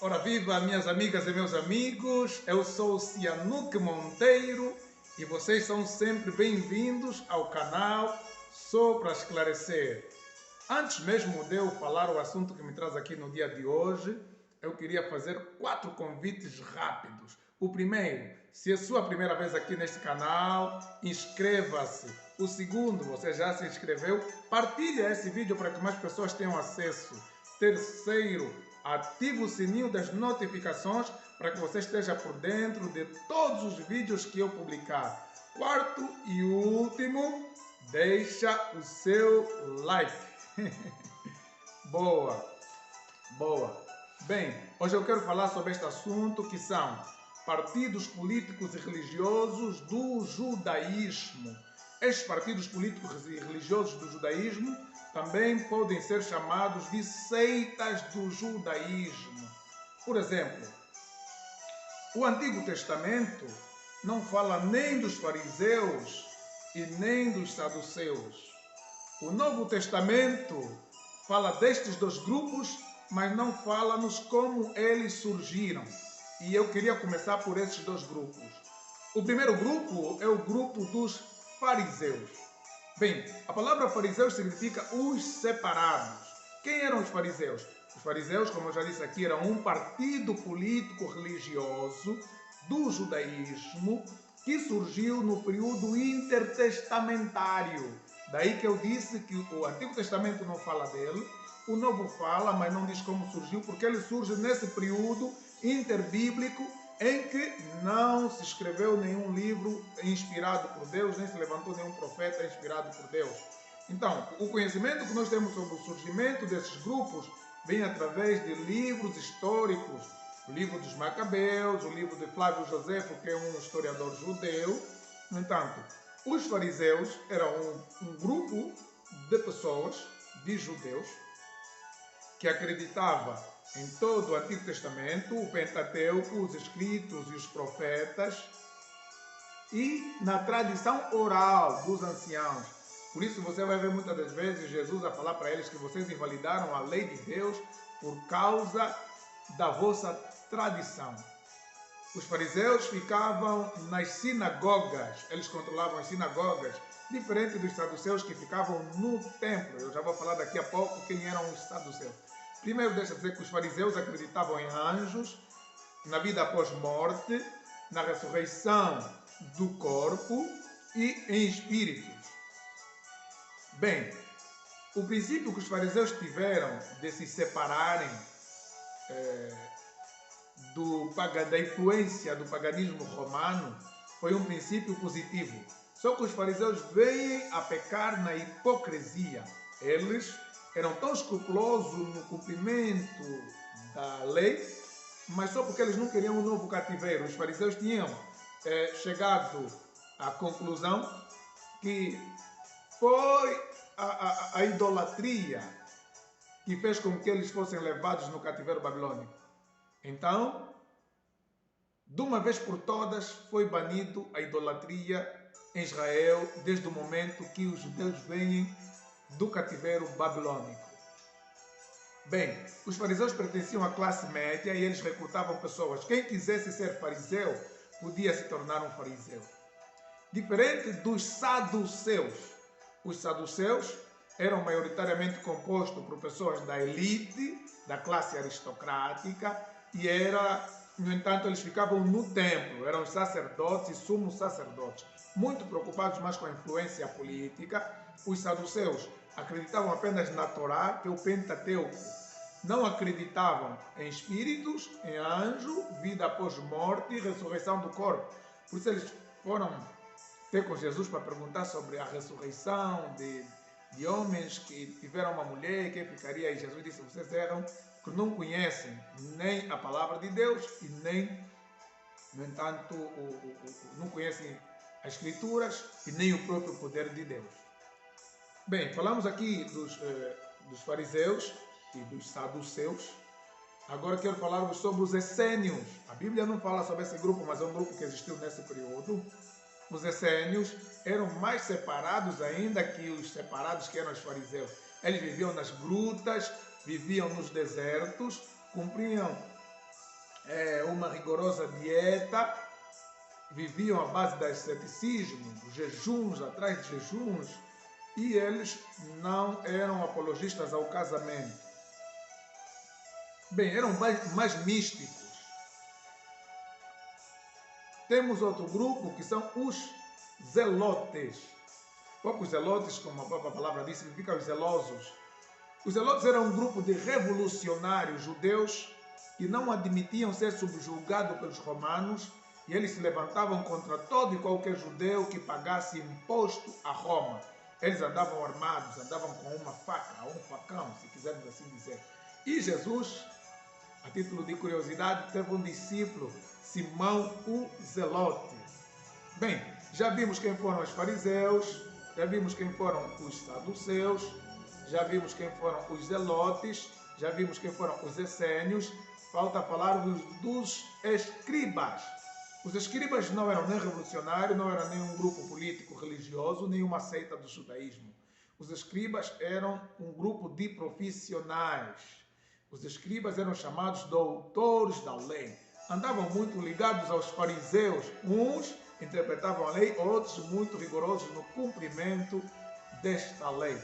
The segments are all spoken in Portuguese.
Ora viva, minhas amigas e meus amigos, eu sou o Cianuque Monteiro e vocês são sempre bem-vindos ao canal Só para Esclarecer. Antes mesmo de eu falar o assunto que me traz aqui no dia de hoje, eu queria fazer 4 convites rápidos. O primeiro, se é a sua primeira vez aqui neste canal, inscreva-se. O segundo, você já se inscreveu, partilhe esse vídeo para que mais pessoas tenham acesso. Terceiro, ative o sininho das notificações para que você esteja por dentro de todos os vídeos que eu publicar. Quarto e último, deixa o seu like. Boa, boa. Bem, hoje eu quero falar sobre este assunto que são partidos políticos e religiosos do judaísmo. Estes partidos políticos e religiosos do judaísmo também podem ser chamados de seitas do judaísmo. Por exemplo, o Antigo Testamento não fala nem dos fariseus e nem dos saduceus. O Novo Testamento fala destes dois grupos, mas não fala-nos como eles surgiram. E eu queria começar por esses dois grupos. O primeiro grupo é o grupo dos fariseus. Bem, a palavra fariseus significa os separados. Quem eram os fariseus? Os fariseus, como eu já disse aqui, eram um partido político religioso do judaísmo que surgiu no período intertestamentário. Daí que eu disse que o Antigo Testamento não fala dele, o Novo fala, mas não diz como surgiu, porque ele surge nesse período interbíblico em que não se escreveu nenhum livro inspirado por Deus, nem se levantou nenhum profeta inspirado por Deus. Então, o conhecimento que nós temos sobre o surgimento desses grupos vem através de livros históricos, o livro dos Macabeus, o livro de Flávio Josefo, que é um historiador judeu. No entanto, os fariseus eram um grupo de pessoas, de judeus, que acreditava em todo o Antigo Testamento, o Pentateuco, os escritos e os profetas, e na tradição oral dos anciãos. Por isso você vai ver muitas das vezes Jesus a falar para eles que vocês invalidaram a lei de Deus por causa da vossa tradição. Os fariseus ficavam nas sinagogas, eles controlavam as sinagogas, diferente dos saduceus que ficavam no templo. Eu já vou falar daqui a pouco quem eram os saduceus. Primeiro, deixa eu dizer que os fariseus acreditavam em anjos, na vida após morte, na ressurreição do corpo e em espíritos. Bem, o princípio que os fariseus tiveram de se separarem da influência do paganismo romano foi um princípio positivo. Só que os fariseus vêm a pecar na hipocrisia. Eles eram tão escrupulosos no cumprimento da lei, mas só porque eles não queriam um novo cativeiro. Os fariseus tinham chegado à conclusão que foi a idolatria que fez com que eles fossem levados no cativeiro babilônico. Então, de uma vez por todas, foi banido a idolatria em Israel desde o momento que os judeus vêm do cativeiro babilônico. Bem, os fariseus pertenciam à classe média e eles recrutavam pessoas. Quem quisesse ser fariseu, podia se tornar um fariseu. Diferente dos saduceus. Os saduceus eram maioritariamente compostos por pessoas da elite, da classe aristocrática, e no entanto, eles ficavam no templo, eram sacerdotes e sumos sacerdotes, muito preocupados mais com a influência política. Os saduceus acreditavam apenas na Torá, que é o Pentateuco. Não acreditavam em espíritos, em anjo, vida após morte e ressurreição do corpo. Por isso eles foram ter com Jesus para perguntar sobre a ressurreição de homens que tiveram uma mulher, quem ficaria? E Jesus disse: vocês erram, que não conhecem nem a palavra de Deus e nem, no entanto, não conhecem as Escrituras e nem o próprio poder de Deus. Bem, falamos aqui dos fariseus e dos saduceus. Agora quero falar sobre os essênios. A Bíblia não fala sobre esse grupo, mas é um grupo que existiu nesse período. Os essênios eram mais separados ainda que os separados que eram os fariseus. Eles viviam nas grutas, viviam nos desertos, cumpriam uma rigorosa dieta, viviam à base de asceticismo, jejuns atrás de jejuns, e eles não eram apologistas ao casamento. Bem, eram mais místicos. Temos outro grupo que são os zelotes. Poucos zelotes, como a própria palavra diz, significa os zelosos. Os zelotes eram um grupo de revolucionários judeus que não admitiam ser subjugados pelos romanos, e eles se levantavam contra todo e qualquer judeu que pagasse imposto a Roma. Eles andavam armados, andavam com uma faca, um facão, se quisermos assim dizer. E Jesus, a título de curiosidade, teve um discípulo, Simão o Zelote. Bem, já vimos quem foram os fariseus, já vimos quem foram os saduceus, já vimos quem foram os zelotes, já vimos quem foram os essênios. Falta falar dos escribas. Os escribas não eram nem revolucionários, não eram nem um grupo político religioso, nem uma seita do judaísmo. Os escribas eram um grupo de profissionais. Os escribas eram chamados doutores da lei. Andavam muito ligados aos fariseus. Uns interpretavam a lei, outros muito rigorosos no cumprimento desta lei.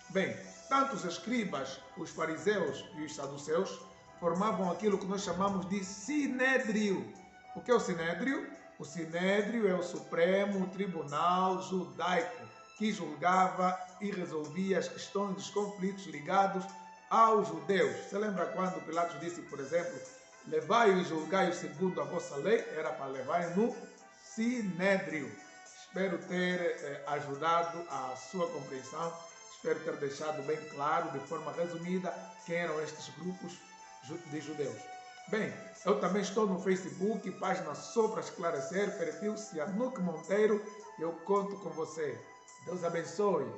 Bem, tanto os escribas, os fariseus e os saduceus formavam aquilo que nós chamamos de sinédrio. O que é o sinédrio? O sinédrio é o Supremo Tribunal Judaico, que julgava e resolvia as questões dos conflitos ligados aos judeus. Você lembra quando Pilatos disse, por exemplo, levai-o e julgai-o segundo a vossa lei? Era para levar no sinédrio. Espero ter ajudado a sua compreensão. Espero ter deixado bem claro, de forma resumida, quem eram estes grupos de judeus. Bem, eu também estou no Facebook, página Só para Esclarecer, perfil Cianuque Monteiro. Eu conto com você. Deus abençoe.